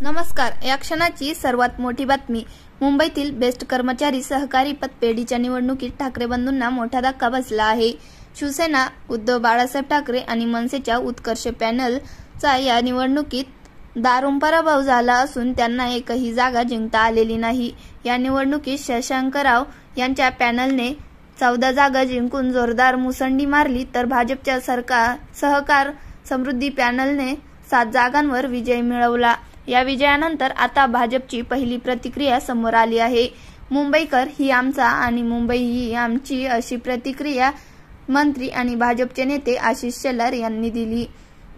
नमस्कार. या क्षणाची सर्वात मोठी बातमी. मुंबईतील बेस्ट कर्मचारी सहकारी पतपेढीच्या निवडणुकीत ठाकरे बंधूंना मोठा धक्का बसला आहे. शिवसेना, उद्धव बाळासाहेब ठाकरे आणि मनसेच्या उत्कर्ष पॅनलचा या निवडणुकीत दारुण पराभव झाला असून त्यांना एकही जागा जिंकता आलेली नाही. या निवडणुकीत शशांकराव यांच्या पॅनलने 14 जागा जिंकून जोरदार मुसंडी मारली, तर भाजपच्या सहकार समृद्धी पॅनलने 7 जागांवर विजय मिळवला. या विजयानंतर आता भाजपची पहिली प्रतिक्रिया समोर आली आहे. मुंबईकर ही आमचा आणि मुंबई ही आमची, अशी प्रतिक्रिया मंत्री आणि भाजपचे नेते आशिष शेलार यांनी दिली.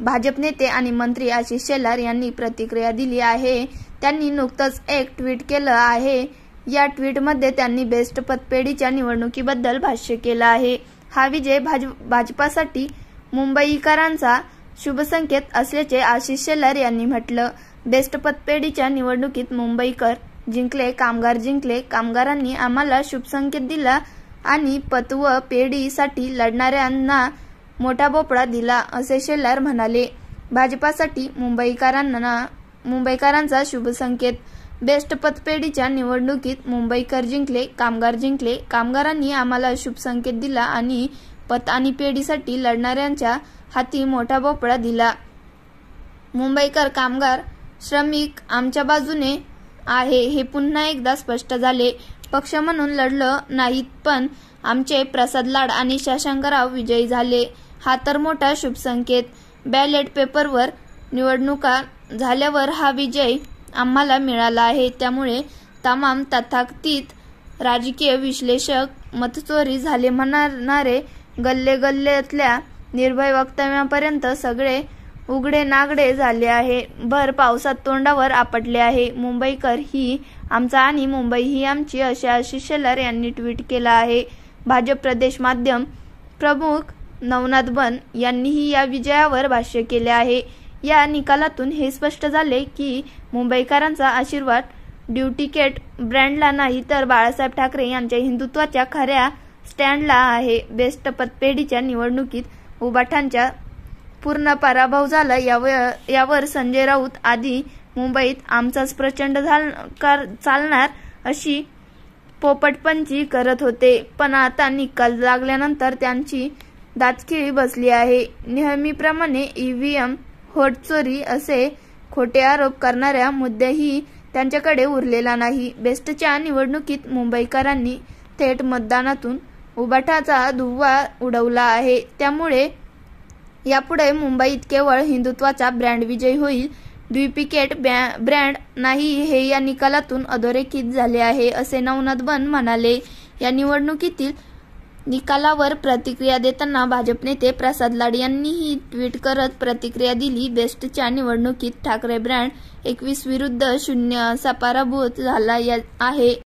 भाजप नेते आणि मंत्री आशिष शेलार यांनी प्रतिक्रिया दिली आहे. त्यांनी नुकतंच एक ट्विट केलं आहे. या ट्विटमध्ये त्यांनी बेस्ट पतपेढीच्या निवडणुकीबद्दल भाष्य केलं आहे. हा विजय भाजपासाठी मुंबईकरांचा शुभसंकेत असल्याचे आशिष शेलार यांनी म्हटलं. बेस्ट पतपेढीच्या निवडणुकीत मुंबईकर जिंकले, कामगार जिंकले, कामगारांनी आम्हाला शुभसंकेत दिला आणि पत व पेढीसाठी लढणाऱ्यांना मोठा भोपळा दिला, असे शेलार म्हणाले. भाजपासाठी मुंबईकरांचा शुभसंकेत. बेस्ट पतपेढीच्या निवडणुकीत मुंबईकर जिंकले, कामगार जिंकले, कामगारांनी आम्हाला शुभसंकेत दिला आणि पत आणि पेढीसाठी लढणाऱ्यांच्या हाती मोठा भोपळा दिला. मुंबईकर, कामगार, श्रमिक आमच्या बाजूने आहे हे पुन्हा एकदा स्पष्ट झाले. पक्ष म्हणून लढलं नाहीत, पण आमचे प्रसाद लाड आणि शशांकराव विजयी झाले. हा तर मोठा शुभसंकेत. बॅलेट पेपरवर निवडणुका झाल्यावर हा विजय आम्हाला मिळाला आहे. त्यामुळे तमाम तथाकथित राजकीय विश्लेषक मतचोरी झाले म्हणणारे गल्लेगल्ल्यातल्या निर्भय वक्तव्यापर्यंत सगळे उघडे नागडे झाले आहे. भर पावसात तोंडावर आपटले आहे. मुंबईकर ही आमचा आणि मुंबई ही आमची, असे आशिष शेलार यांनी ट्विट केलं आहे. भाजप प्रदेश माध्यम प्रमुख नवनाथ बन यांनीही या विजयावर भाष्य केले आहे. या निकालातून हे स्पष्ट झाले की मुंबईकरांचा आशीर्वाद ड्युटिकेट ब्रँडला नाही, तर बाळासाहेब ठाकरे यांच्या हिंदुत्वाच्या खऱ्या स्टँडला आहे. बेस्ट पतपेढीच्या निवडणुकीत उबाठांचा पूर्ण पराभव झाला. यावर संजय राऊत आधी मुंबईत आमचाच प्रचंड चालणार अशी पोपटपंची करत होते, पण आता निकाल लागल्यानंतर त्यांची दातखिळी बसली आहे. नेहमीप्रमाणे ईव्हीएम होतचोरी असे खोटे आरोप करणाऱ्या मुद्दाही त्यांच्याकडे उरलेला नाही. बेस्टच्या निवडणुकीत मुंबईकरांनी थेट मतदानातून उबाठाचा धुव्वा उडवला आहे. त्यामुळे यापुढे मुंबईत केवळ हिंदुत्वाचा ब्रँड विजयी होईल, ड्युप्लिकेट ब्रँड नाही, हे या निकालातून अधोरेखित झाले आहे, असे नवनाथ बन म्हणाले. या निवडणुकीतील निकालावर प्रतिक्रिया देताना भाजप नेते प्रसाद लाड यांनीही ट्विट करत प्रतिक्रिया दिली. बेस्टच्या निवडणुकीत ठाकरे ब्रँड 21 विरुद्ध 0 असा पराभूत झाला आहे.